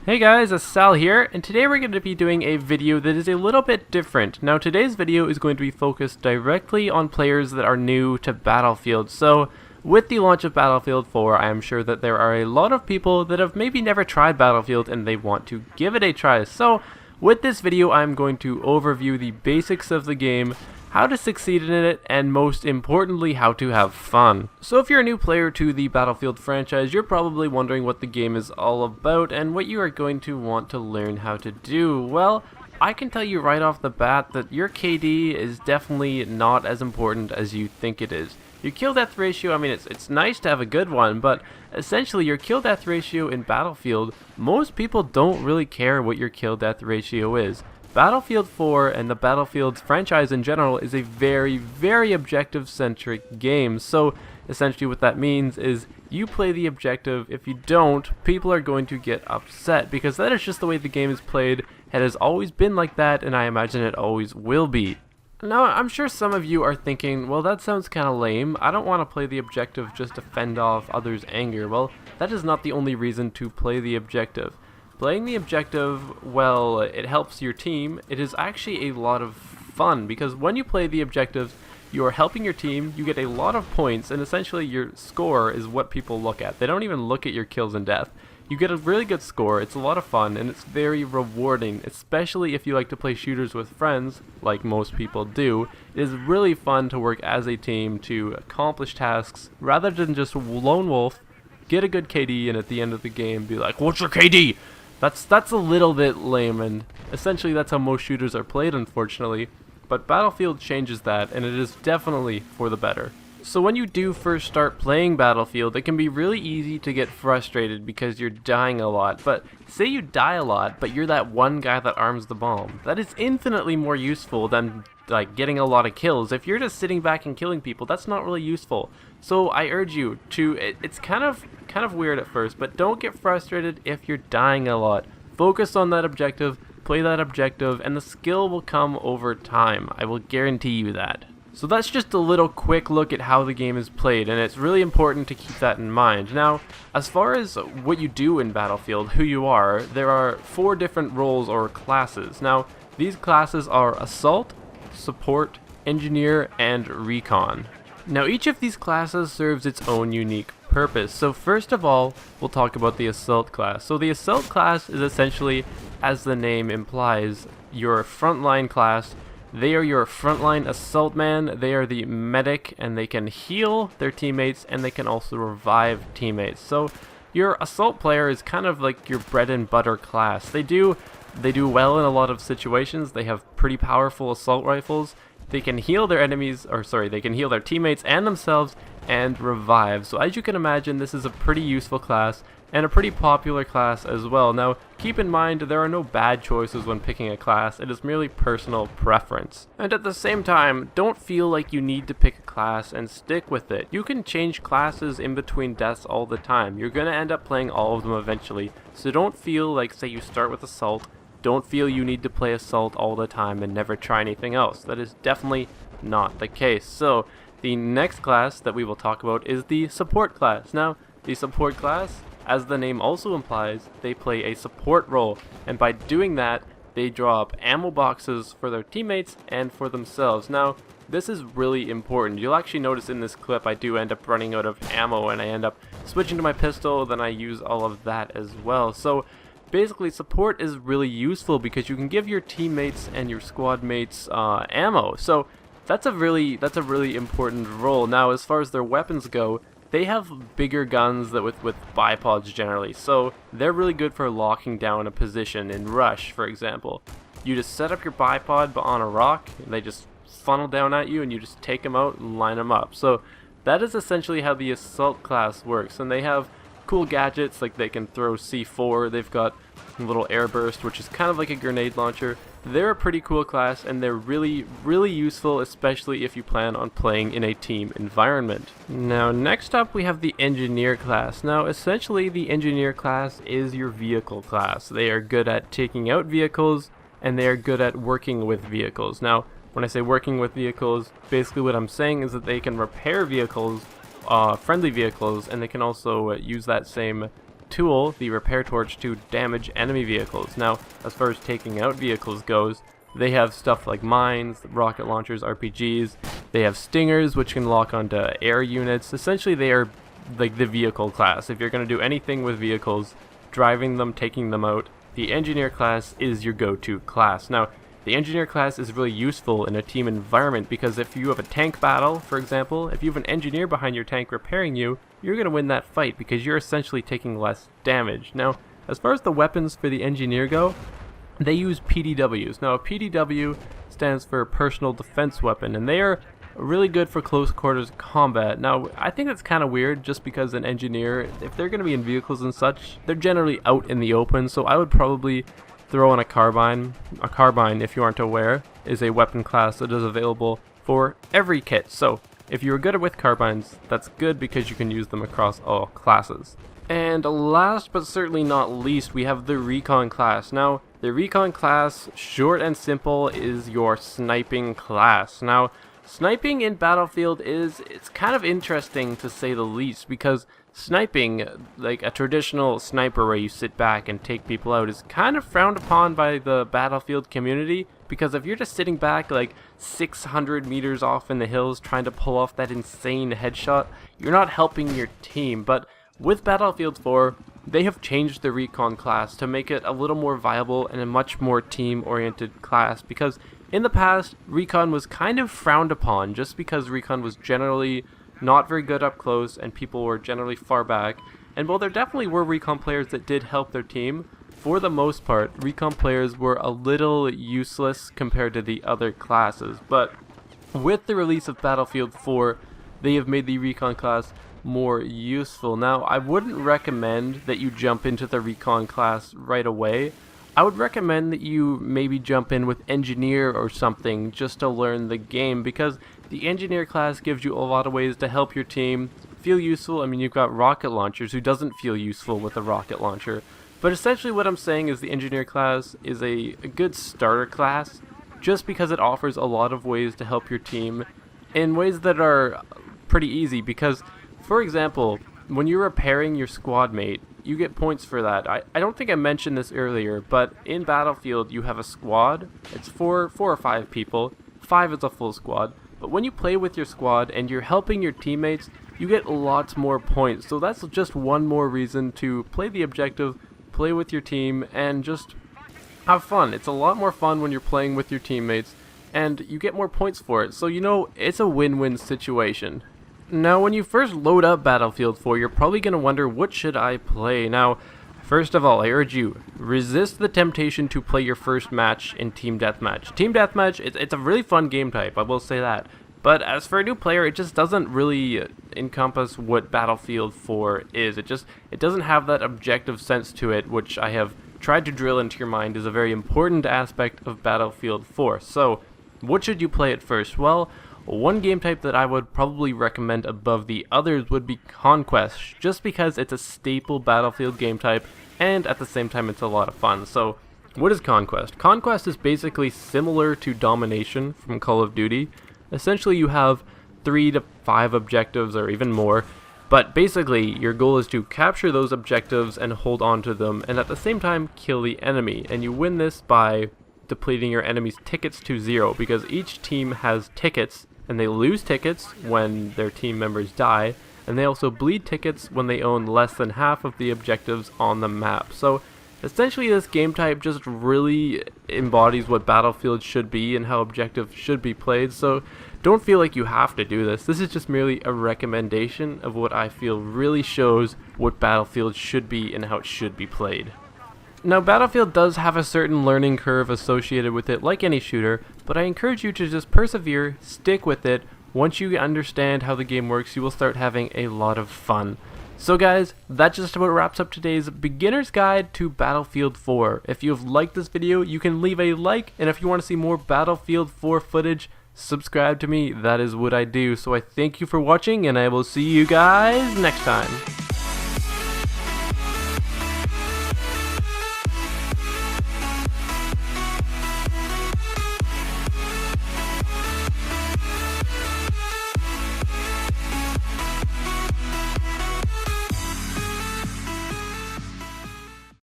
Hey guys, it's Sal here, and today we're going to be doing a video that is a little bit different. Now today's video is going to be focused directly on players that are new to Battlefield. So with the launch of Battlefield 4, I am sure that there are a lot of people that have maybe never tried Battlefield and they want to give it a try. So with this video, I'm going to overview the basics of the game, how to succeed in it, and most importantly, how to have fun. So if you're a new player to the Battlefield franchise, you're probably wondering what the game is all about and what you are going to want to learn how to do. Well, I can tell you right off the bat that your KD is definitely not as important as you think it is. Your kill death ratio, I mean, it's nice to have a good one, but essentially your kill death ratio in Battlefield, most people don't really care what your kill death ratio is. Battlefield 4 and the Battlefield franchise in general is a very objective centric game. So essentially what that means is you play the objective. If you don't, people are going to get upset because that is just the way the game is played. It has always been like that, and I imagine it always will be. Now, I'm sure some of you are thinking, well, that sounds kind of lame. I don't want to play the objective just to fend off others' anger. Well, that is not the only reason to play the objective. Playing the objective, well, it helps your team. It is actually a lot of fun because when you play the objectives, you are helping your team, you get a lot of points, and essentially your score is what people look at. They don't even look at your kills and death. You get a really good score, it's a lot of fun, and it's very rewarding, especially if you like to play shooters with friends, like most people do. It is really fun to work as a team to accomplish tasks rather than just lone wolf, get a good KD, and at the end of the game be like, "What's your KD?" That's a little bit lame, and essentially that's how most shooters are played, unfortunately. But Battlefield changes that, and it is definitely for the better. So when you do first start playing Battlefield, it can be really easy to get frustrated because you're dying a lot. But say you die a lot, but you're that one guy that arms the bomb. That is infinitely more useful than like getting a lot of kills. If you're just sitting back and killing people, that's not really useful. So I urge you to, it's kind of weird at first, but don't get frustrated if you're dying a lot. Focus on that objective, play that objective, and the skill will come over time. I will guarantee you that. So that's just a little quick look at how the game is played, and it's really important to keep that in mind. Now, as far as what you do in Battlefield, who you are, there are 4 different roles or classes. Now, these classes are Assault, Support, Engineer, and Recon. Now, each of these classes serves its own unique purpose. So first of all, we'll talk about the Assault class. So the Assault class is essentially, as the name implies, your frontline class. They are your frontline assault man. They are the medic, and they can heal their teammates, and they can also revive teammates. So your assault player is kind of like your bread and butter class. They do well in a lot of situations. They have pretty powerful assault rifles. They can heal their enemies, or sorry, they can heal their teammates and themselves and revive. So as you can imagine, this is a pretty useful class and a pretty popular class as well. Now, keep in mind, there are no bad choices when picking a class. It is merely personal preference. And at the same time, don't feel like you need to pick a class and stick with it. You can change classes in between deaths all the time. You're going to end up playing all of them eventually. So don't feel like, say you start with Assault, don't feel you need to play Assault all the time and never try anything else. That is definitely not the case. So the next class that we will talk about is the Support class. Now, the Support class, as the name also implies, they play a support role, and by doing that, they drop ammo boxes for their teammates and for themselves. Now, this is really important. You'll actually notice in this clip I do end up running out of ammo, and I end up switching to my pistol, then I use all of that as well. So basically, support is really useful because you can give your teammates and your squad mates ammo. So that's a really important role. Now, as far as their weapons go, they have bigger guns that with bipods generally, so they're really good for locking down a position in Rush, for example. You just set up your bipod on a rock, and they just funnel down at you, and you just take them out and line them up. So that is essentially how the Assault class works, and they have cool gadgets, like they can throw C4, they've got a little air burst, which is kind of like a grenade launcher. They're a pretty cool class, and they're really useful, especially if you plan on playing in a team environment. Now, next up we have the Engineer class. Now, essentially the Engineer class is your vehicle class. They are good at taking out vehicles, and they are good at working with vehicles. Now, when I say working with vehicles, basically what I'm saying is that they can repair vehicles, friendly vehicles, and they can also use that same tool, the repair torch, to damage enemy vehicles. Now, as far as taking out vehicles goes, they have stuff like mines, rocket launchers, RPGs. They have stingers, which can lock onto air units. Essentially, they are like the vehicle class. If you're going to do anything with vehicles, driving them, taking them out, the engineer class is your go-to class. Now, the engineer class is really useful in a team environment because if you have a tank battle, for example, if you have an engineer behind your tank repairing you, you're going to win that fight because you're essentially taking less damage. Now, as far as the weapons for the engineer go, they use PDWs. Now, a PDW stands for Personal Defense Weapon, and they are really good for close quarters combat. Now, I think that's kind of weird just because an engineer, if they're going to be in vehicles and such, they're generally out in the open, so I would probably throw in a carbine. A carbine, if you aren't aware, is a weapon class that is available for every kit. So, if you're good with carbines, that's good because you can use them across all classes. And last but certainly not least, we have the Recon class. Now, the Recon class, short and simple, is your sniping class. Now, sniping in Battlefield it's kind of interesting to say the least, because sniping, like a traditional sniper where you sit back and take people out, is kind of frowned upon by the Battlefield community, because if you're just sitting back like 600 meters off in the hills trying to pull off that insane headshot, you're not helping your team. But with Battlefield 4, they have changed the Recon class to make it a little more viable and a much more team-oriented class, because in the past, Recon was kind of frowned upon just because Recon was generally not very good up close and people were generally far back. And while there definitely were Recon players that did help their team, for the most part, Recon players were a little useless compared to the other classes. But with the release of Battlefield 4, they have made the Recon class more useful. Now, I wouldn't recommend that you jump into the Recon class right away. I would recommend that you maybe jump in with Engineer or something just to learn the game, because the Engineer class gives you a lot of ways to help your team feel useful. I mean, you've got rocket launchers. Who doesn't feel useful with a rocket launcher? But essentially what I'm saying is the Engineer class is a good starter class just because it offers a lot of ways to help your team in ways that are pretty easy. Because, for example, when you're repairing your squad mate, you get points for that. I don't think I mentioned this earlier, but in Battlefield you have a squad. It's four or five people. 5 is a full squad. But when you play with your squad and you're helping your teammates, you get lots more points. So that's just one more reason to play the objective, play with your team, and just have fun. It's a lot more fun when you're playing with your teammates, and you get more points for it. So, you know, it's a win-win situation. Now, when you first load up Battlefield 4, you're probably going to wonder, what should I play? Now, first of all, I urge you, resist the temptation to play your first match in Team Deathmatch. Team Deathmatch, it's a really fun game type, I will say that. But as for a new player, it just doesn't really encompass what Battlefield 4 is. It doesn't have that objective sense to it, which I have tried to drill into your mind is a very important aspect of Battlefield 4. So, what should you play at first? Well, one game type that I would probably recommend above the others would be Conquest, just because it's a staple Battlefield game type, and at the same time it's a lot of fun. So, what is Conquest? Conquest is basically similar to Domination from Call of Duty. Essentially, you have 3 to 5 objectives or even more, but basically your goal is to capture those objectives and hold on to them, and at the same time kill the enemy. And you win this by depleting your enemy's tickets to 0, because each team has tickets, and they lose tickets when their team members die, and they also bleed tickets when they own less than half of the objectives on the map. So essentially this game type just really embodies what Battlefield should be and how objectives should be played, so don't feel like you have to do this. This is just merely a recommendation of what I feel really shows what Battlefield should be and how it should be played. Now, Battlefield does have a certain learning curve associated with it, like any shooter, but I encourage you to just persevere, stick with it. Once you understand how the game works, you will start having a lot of fun. So guys, that just about wraps up today's beginner's guide to Battlefield 4. If you have liked this video, you can leave a like, and if you want to see more Battlefield 4 footage, subscribe to me. That is what I do. So I thank you for watching, and I will see you guys next time.